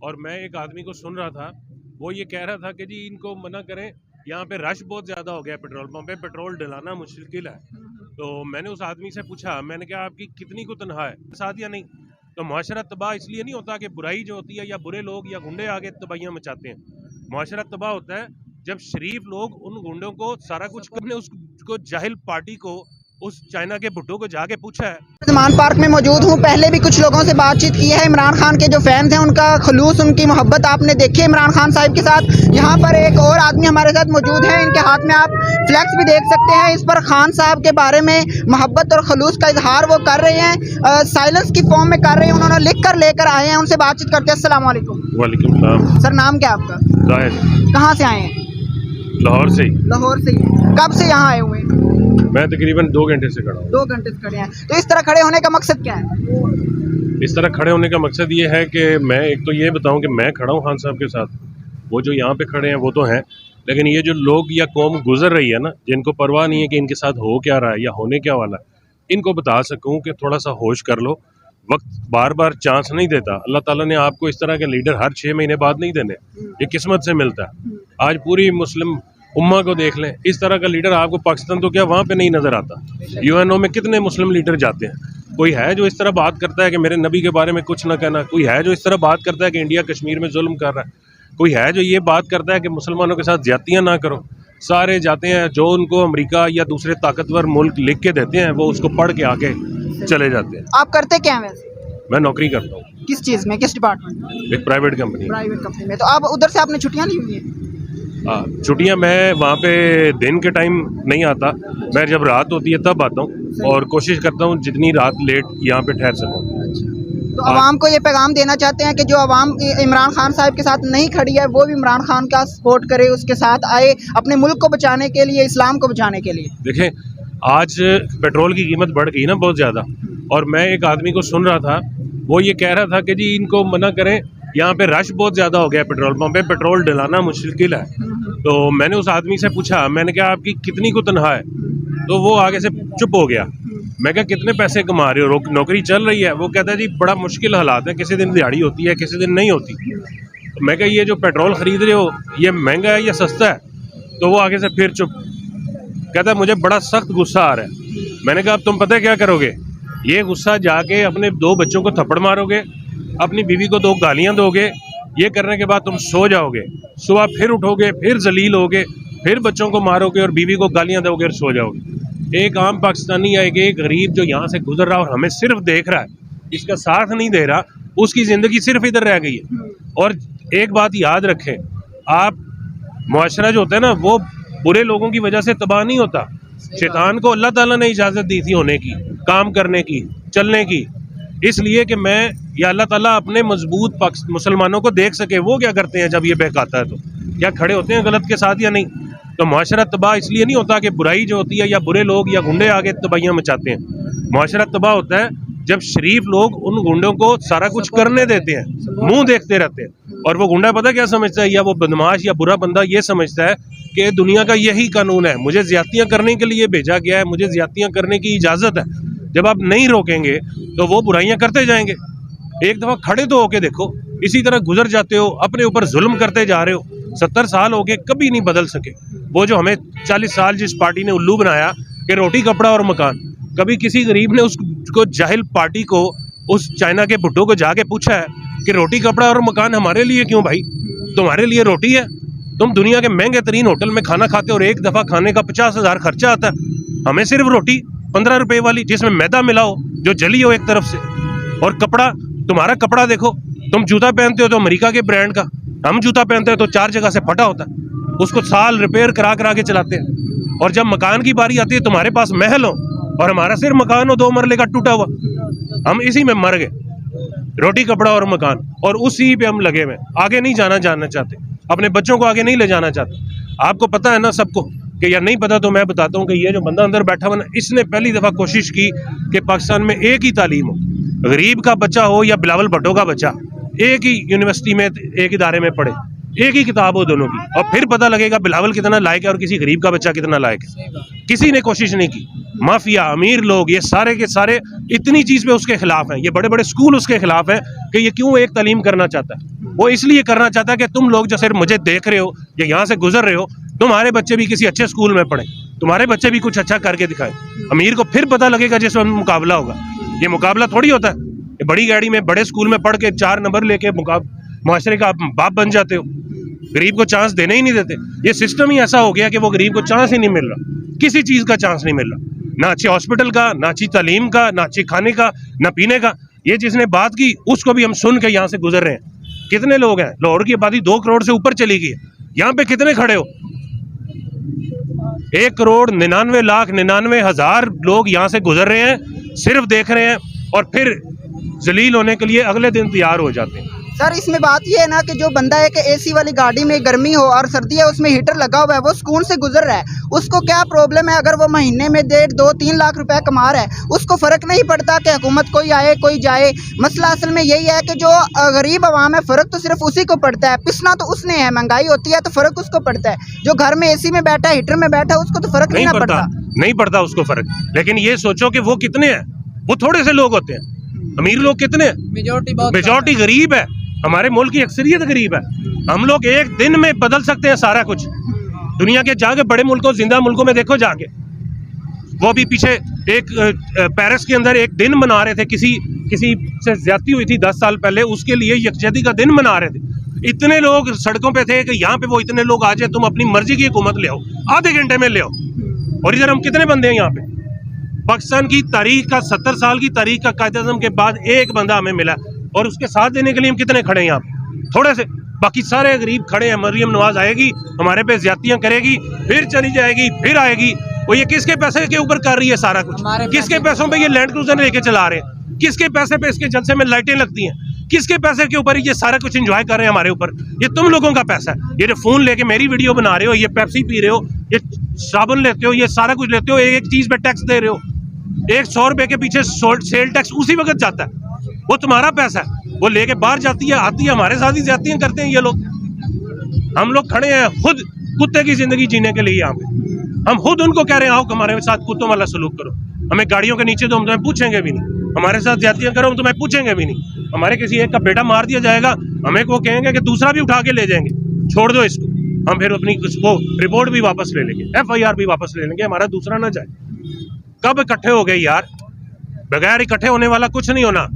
और मैं एक आदमी को सुन रहा था, वो ये कह रहा था कि जी इनको मना करें, यहाँ पे रश बहुत ज़्यादा हो गया है पेट्रोल पंप पे, पेट्रोल डलाना मुश्किल है। तो मैंने उस आदमी से पूछा, मैंने कहा आपकी कितनी को तनख्वाह है, साथ या नहीं? तो मुआशरा तबाह इसलिए नहीं होता कि बुराई जो होती है या बुरे लोग या गुंडे आगे तबाहियाँ मचाते हैं। मुआशरा तबाह होता है जब शरीफ लोग उन गुंडों को सारा कुछ करने, उसको जाहिल पार्टी को, उस चाइना के भुट्टो को जाके पूछा है। मान पार्क में मौजूद हूँ। पहले भी कुछ लोगों से बातचीत की है। इमरान खान के जो फैंस हैं उनका खलूस, उनकी मोहब्बत आपने देखी है इमरान खान साहब के साथ। यहाँ पर एक और आदमी हमारे साथ मौजूद है, इनके हाथ में आप फ्लैक्स भी देख सकते हैं। इस पर खान साहब के बारे में मोहब्बत और खलूस का इजहार वो कर रहे हैं, साइलेंस की फॉर्म में कर रहे हैं। उन्होंने लिख कर लेकर आए हैं, उनसे बातचीत करते हैं। अस्सलाम वालेकुम। वालेकुम सलाम। सर नाम क्या आपका? जाहिद। कहाँ से आए हैं? लाहौर से ही। लाहौर से ही। कब से यहाँ आए हुए हैं? मैं तकरीबन 2 घंटे से खड़ा हूँ। 2 घंटे से खड़े हैं। तो इस तरह खड़े होने का मकसद क्या है? इस तरह खड़े होने का मकसद ये है कि मैं एक तो ये बताऊं कि मैं खड़ा हूँ खान साहब के साथ, वो जो यहाँ पे खड़े हैं वो तो हैं, लेकिन ये जो लोग या कौम गुजर रही है ना, जिनको परवाह नहीं है कि इनके साथ हो क्या रहा है या होने क्या वाला है, इनको बता सकूं कि थोड़ा सा होश कर लो। वक्त बार बार चांस नहीं देता। अल्लाह ताला ने आपको इस तरह के लीडर हर 6 महीने बाद नहीं देने, ये किस्मत से मिलता है। आज पूरी मुस्लिम उम्मा को देख लें, इस तरह का लीडर आपको पाकिस्तान तो क्या वहाँ पे नहीं नज़र आता। यूएनओ में कितने मुस्लिम लीडर जाते हैं, कोई है जो इस तरह बात करता है कि मेरे नबी के बारे में कुछ ना कहना, कोई है जो इस तरह बात करता है कि इंडिया कश्मीर में जुल्म कर रहा है, कोई है जो ये बात करता है कि मुसलमानों के साथ ज्यादतियाँ ना करो। सारे जाते हैं, जो उनको अमेरिका या दूसरे ताकतवर मुल्क लिख के देते हैं वो उसको पढ़ के आके चले जाते हैं। आप करते क्या हैं वैसे? मैं नौकरी करता हूँ। किस चीज़ में, किस डिपार्टमेंट में? एक प्राइवेट कंपनी। प्राइवेट कंपनी में। तो आप उधर से आपने छुट्टियां ली हुई हैं? छुट्टियाँ मैं वहाँ पे दिन के टाइम नहीं आता, मैं जब रात होती है तब आता हूँ और कोशिश करता हूँ जितनी रात लेट यहाँ पे ठहर सकूँ। तो आवाम को ये पैगाम देना चाहते हैं कि जो आवाम इमरान खान साहब के साथ नहीं खड़ी है वो भी इमरान खान का सपोर्ट करे, उसके साथ आए अपने मुल्क को बचाने के लिए, इस्लाम को बचाने के लिए। देखें, आज पेट्रोल की कीमत बढ़ गई ना बहुत ज़्यादा, और मैं एक आदमी को सुन रहा था, वो ये कह रहा था कि जी इनको मना करें, यहाँ पे रश बहुत ज़्यादा हो गया है पेट्रोल पंप पे, पेट्रोल डलाना मुश्किल है। तो मैंने उस आदमी से पूछा, मैंने कहा आपकी कितनी को तनख्वाह है? तो वो आगे से चुप हो गया। मैं कहा कितने पैसे कमा रहे हो, नौकरी चल रही है? वो कहता है जी बड़ा मुश्किल हालात है, किसी दिन दिहाड़ी होती है, किसी दिन नहीं होती। तो मैं कहा ये जो पेट्रोल ख़रीद रहे हो ये महंगा है या सस्ता है? तो वो आगे से फिर चुप। कहता है मुझे बड़ा सख्त गुस्सा आ रहा है। मैंने कहा अब तुम पता है क्या करोगे? ये गुस्सा जाके अपने 2 बच्चों को थप्पड़ मारोगे, अपनी बीवी को 2 गालियाँ दोगे, ये करने के बाद तुम सो जाओगे, सुबह फिर उठोगे, फिर जलील होगे, फिर बच्चों को मारोगे और बीवी को गालियाँ दोगे और सो जाओगे। एक आम पाकिस्तानी या एक गरीब जो यहाँ से गुजर रहा और हमें सिर्फ देख रहा है, इसका साथ नहीं दे रहा, उसकी ज़िंदगी सिर्फ इधर रह गई है। और एक बात याद रखें, आप मुआशरा जो होता है ना वो बुरे लोगों की वजह से तबाह नहीं होता। शैतान को अल्लाह ताला ने इजाज़त दी थी होने की, काम करने की, चलने की, इसलिए कि मैं या अल्लाह ताला अपने मजबूत मुसलमानों को देख सके। वो क्या करते हैं जब ये बहकाता है तो क्या खड़े होते हैं गलत के साथ या नहीं? तो मुआशरा तबाह इसलिए नहीं होता कि बुराई जो होती है या बुरे लोग या गुंडे आगे तबाहियाँ मचाते हैं। मुआशरा तबाह होता है जब शरीफ लोग उन गुंडों को सारा कुछ करने देते हैं, मुंह देखते रहते हैं। और वो गुंडा पता क्या समझता है, या वो बदमाश या बुरा बंदा ये समझता है कि दुनिया का यही कानून है, मुझे ज्यादतियाँ करने के लिए भेजा गया है, मुझे ज्यादतियाँ करने की इजाज़त है। जब आप नहीं रोकेंगे तो वो बुराइयां करते जाएंगे। एक दफ़ा खड़े तो होके देखो, इसी तरह गुजर जाते हो, अपने ऊपर जुल्म करते जा रहे हो। 70 साल हो गए, कभी नहीं बदल सके। वो जो हमें 40 साल जिस पार्टी ने उल्लू बनाया कि रोटी कपड़ा और मकान, कभी किसी गरीब ने उसको जाहिल पार्टी को, उस चाइना के भुट्टो को जाके पूछा है कि रोटी कपड़ा और मकान हमारे लिए क्यों भाई? तुम्हारे लिए रोटी है? तुम दुनिया के महंगे तरीन होटल में खाना खाते हो और एक दफ़ा खाने का 50,000 खर्चा आता है, हमें सिर्फ रोटी 15 रुपए वाली जिसमें मैदा मिला हो, जो जली हो एक तरफ से। और कपड़ा, तुम्हारा कपड़ा देखो, तुम जूता पहनते हो तो अमेरिका के ब्रांड का, हम जूता पहनते हैं तो 4 जगह से फटा होता है, उसको साल रिपेयर करा करा के चलाते हैं। और जब मकान की बारी आती है तुम्हारे पास महल हो और हमारा सिर्फ मकान हो 2 मरले का टूटा हुआ, हम इसी में मर गए। रोटी कपड़ा और मकान, और उसी पे हम लगे हुए, आगे नहीं जानना चाहते, अपने बच्चों को आगे नहीं ले जाना चाहते। आपको पता है ना सबको, कि या नहीं पता तो मैं बताता हूँ कि ये जो बंदा अंदर बैठा हुआ ना, इसने पहली दफ़ा कोशिश की कि पाकिस्तान में एक ही तालीम हो, गरीब का बच्चा हो या बिलावल भुट्टो का बच्चा, एक ही यूनिवर्सिटी में, एक इदारे में पढ़े, एक ही किताब हो दोनों की, और फिर पता लगेगा बिलावल कितना लायक है और किसी गरीब का बच्चा कितना लायक है। किसी ने कोशिश नहीं की। माफिया, अमीर लोग, ये सारे के सारे इतनी चीज़ पे उसके खिलाफ हैं, ये बड़े बड़े स्कूल उसके खिलाफ हैं कि ये क्यों एक तालीम करना चाहता है। वो इसलिए करना चाहता है कि तुम लोग जो सिर्फ मुझे देख रहे हो या यहाँ से गुजर रहे हो, तुम्हारे बच्चे भी किसी अच्छे स्कूल में पढ़े, तुम्हारे बच्चे भी कुछ अच्छा करके दिखाए। अमीर को फिर पता लगेगा जिस वक्त मुकाबला होगा। ये मुकाबला थोड़ी होता है ये बड़ी गाड़ी में बड़े स्कूल में पढ़ के 4 नंबर लेके मुआशरे का बाप बन जाते हो। गरीब को चांस देने ही नहीं देते। ये सिस्टम ही ऐसा हो गया कि वो गरीब को चांस ही नहीं मिल रहा, किसी चीज़ का चांस नहीं मिल रहा, ना अच्छे हॉस्पिटल का, ना अच्छी तालीम का, ना अच्छे खाने का, ना पीने का। ये जिसने बात की उसको भी हम सुन के यहाँ से गुजर रहे हैं। कितने लोग हैं? लाहौर की आबादी 2 करोड़ से ऊपर चली गई है। यहाँ पे कितने खड़े हो? 1,99,99,000 लोग यहाँ से गुजर रहे हैं, सिर्फ देख रहे हैं और फिर जलील होने के लिए अगले दिन तैयार हो जाते हैं। सर इसमें बात ये है ना कि जो बंदा है कि एसी वाली गाड़ी में गर्मी हो और सर्दी है उसमें हीटर लगा हुआ है, वो सुकून से गुजर रहा है, उसको क्या प्रॉब्लम है? अगर वो महीने में 1.5, 2, 3 लाख रुपए कमा रहा है, उसको फ़र्क नहीं पड़ता कि हुकूमत कोई आए कोई जाए। मसला असल में यही है कि जो गरीब आवाम है, फ़र्क तो सिर्फ उसी को पड़ता है। पिसना तो उसने है, महंगाई होती है तो फ़र्क उसको पड़ता है। जो घर में एसी में बैठा है, हीटर में बैठा है, उसको तो फ़र्क नहीं पड़ता। नहीं पड़ता उसको फ़र्क। लेकिन ये सोचो कि वो कितने हैं? वो थोड़े से लोग होते हैं। अमीर लोग कितने हैं? मेजॉरिटी गरीब है। हमारे मुल्क की अक्सरियत गरीब है। हम लोग एक दिन में बदल सकते हैं सारा कुछ। दुनिया के जाके बड़े मुल्कों, जिंदा मुल्कों में देखो जाके, वो भी पीछे एक पेरिस के अंदर एक दिन मना रहे थे, किसी से ज्यादती हुई थी 10 साल पहले, उसके लिए यकजहती का दिन मना रहे थे। इतने लोग सड़कों पे थे कि यहाँ पे वो इतने लोग आ जाए, तुम अपनी मर्जी की हुकूमत ले आओ, आधे घंटे में ले आओ। और इधर हम कितने बंदे हैं यहाँ पे? पाकिस्तान की तारीख का 70 साल की तारीख का कायदे-ए-आज़म के बाद एक बंदा हमें मिला और उसके साथ देने के लिए हम कितने खड़े हैं यहाँ पे? थोड़े से। बाकी सारे गरीब खड़े हैं। मरियम नवाज आएगी, हमारे पे ज्यादतियां करेगी, फिर चली जाएगी, फिर आएगी। वो ये किसके पैसे के ऊपर कर रही है सारा कुछ? किसके पैसों पे ये लैंड क्रूजर लेके चला रहे हैं? किसके पैसे पे इसके जलसे में लाइटें लगती हैं? किसके पैसे के ऊपर ये सारा कुछ एंजॉय कर रहे हैं हमारे ऊपर? ये तुम लोगों का पैसा है। ये जो फोन लेके मेरी वीडियो बना रहे हो, ये पेप्सी पी रहे हो, ये साबुन लेते हो, ये सारा कुछ लेते हो, एक चीज पे टैक्स दे रहे हो। 100 रुपए के पीछे सेल टैक्स उसी वक्त जाता है। वो तुम्हारा पैसा है, वो लेके बाहर जाती है, आती है, हमारे साथ ही ज्यादतियां करते हैं ये लोग। हम लोग खड़े हैं खुद कुत्ते की जिंदगी जीने के लिए यहाँ पे। हम खुद उनको कह रहे हैं आओ हमारे साथ कुत्तों वाला सलूक करो। हमें गाड़ियों के नीचे तो हम तुम्हें पूछेंगे भी नहीं, हमारे साथ ज्यादतियां करो हम तुम्हें पूछेंगे भी नहीं। हमारे किसी एक का बेटा मार दिया जाएगा, हमें वो कहेंगे कि दूसरा भी उठा के ले जाएंगे, छोड़ दो इसको। हम फिर अपनी वो रिपोर्ट भी वापस ले लेंगे, FIR भी वापस ले लेंगे, हमारा दूसरा ना जाए। कब इकट्ठे हो गए यार? बगैर इकट्ठे होने वाला कुछ नहीं होना,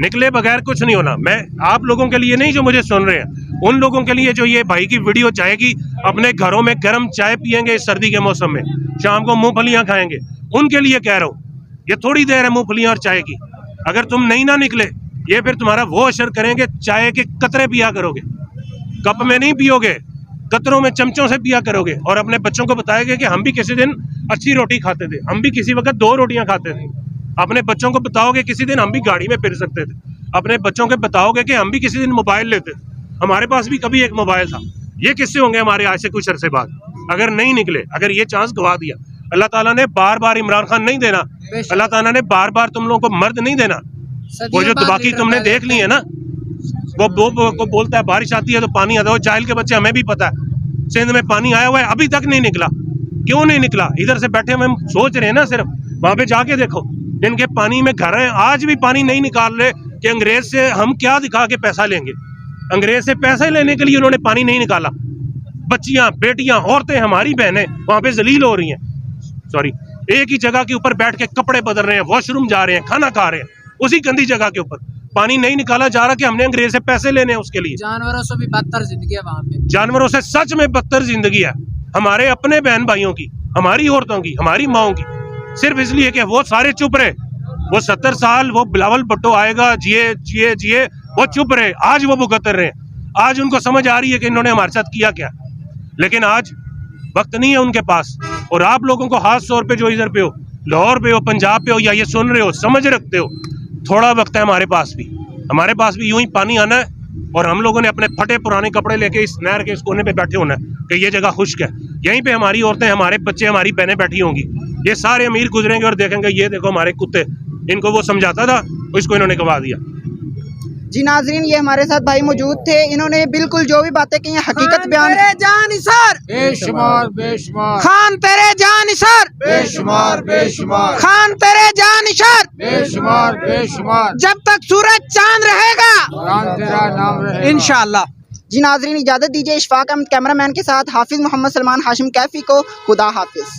निकले बगैर कुछ नहीं होना। मैं आप लोगों के लिए नहीं जो मुझे सुन रहे हैं, उन लोगों के लिए जो ये भाई की वीडियो जाएगी, अपने घरों में गर्म चाय पियेंगे इस सर्दी के मौसम में, शाम को मूंगफलियां खाएंगे, उनके लिए कह रहा हूँ। ये थोड़ी देर है मूंगफलियां और चाय की। अगर तुम नहीं ना निकले, ये फिर तुम्हारा वो असर करेंगे, चाय के कतरे पिया करोगे, कप में नहीं पियोगे, कतरों में चमचों से पिया करोगे। और अपने बच्चों को बताएंगे कि हम भी किसी दिन अच्छी रोटी खाते थे, हम भी किसी वक्त 2 रोटियां खाते थे। अपने बच्चों को बताओगे किसी दिन हम भी गाड़ी में फिर सकते थे। अपने बच्चों को बताओगे कि हम भी किसी दिन मोबाइल लेते थे, हमारे पास भी कभी एक मोबाइल था। ये किससे होंगे हमारे आज से कुछ अरसे बाद? अगर नहीं निकले, अगर ये चांस गवा दिया। अल्लाह ताला ने बार बार इमरान खान नहीं देना, अल्लाह ताला ने बार बार तुम लोगों को मर्द नहीं देना। वो जो बाकी तुमने देख ली है ना, वो बोलता है बारिश आती है तो पानी आता है। जाहिल के बच्चे, हमें भी पता है सिंध में पानी आया हुआ है, अभी तक नहीं निकला। क्यों नहीं निकला? इधर से बैठे हम सोच रहे हैं ना, सिर्फ वहां पे जाके देखो, इनके पानी में घर हैं, आज भी पानी नहीं निकाल रहे कि अंग्रेज से हम क्या दिखा के पैसा लेंगे। अंग्रेज से पैसे लेने के लिए उन्होंने पानी नहीं निकाला। बच्चियां, बेटियां, औरतें, हमारी बहनें वहां पे जलील हो रही हैं। सॉरी, एक ही जगह के ऊपर बैठ के कपड़े बदल रहे हैं, वॉशरूम जा रहे हैं, खाना खा रहे हैं, उसी गंदी जगह के ऊपर। पानी नहीं निकाला जा रहा कि हमने अंग्रेज से पैसे लेने हैं उसके लिए। जानवरों से भी बदतर जिंदगी है वहाँ पे। जानवरों से सच में बदतर जिंदगी है, हमारे अपने बहन भाइयों की, हमारी औरतों की, हमारी माओं की। सिर्फ इसलिए कि वो सारे चुप रहे। वो 70 साल वो बिलावल भुट्टो आएगा, जिए जिए जिए, वो चुप रहे। आज वो भुगत रहे हैं। आज उनको समझ आ रही है कि इन्होंने हमारे साथ किया क्या। लेकिन आज वक्त नहीं है उनके पास। और आप लोगों को खास तौर पे जो इधर पे हो, लाहौर पे हो, पंजाब पे हो, या ये सुन रहे हो, समझ रखते हो, थोड़ा वक्त है हमारे पास भी। हमारे पास भी यूं ही पानी आना है और हम लोगों ने अपने फटे पुराने कपड़े लेके इस नहर के इस कोने पे बैठे होना है कि ये जगह खुश्क है। यहीं पे हमारी औरतें, हमारे बच्चे, हमारी बहनें बैठी होंगी। ये सारे अमीर गुजरेंगे और देखेंगे ये देखो हमारे कुत्ते, इनको वो समझाता था, इसको इन्होंने गवा दिया। जी नाजरीन, ये हमारे साथ भाई मौजूद थे, इन्होंने बिल्कुल जो भी बातें की हैं हकीकत बयान। जान निसार बेशुमार बेशुमार खान तेरे जान निसार बेशुमार बेशुमार खान तेरे जान निसार बेशुमार बेशुमार जब तक सूरज चांद रहेगा कुरान तेरा नाम रहे इंशाअल्लाह। जी नाजरीन, इजाज़त दीजिए। इशफाक अहमद कैमरामैन के साथ हाफिज़ मोहम्मद सलमान हाशिम कैफी को खुदा हाफिज़।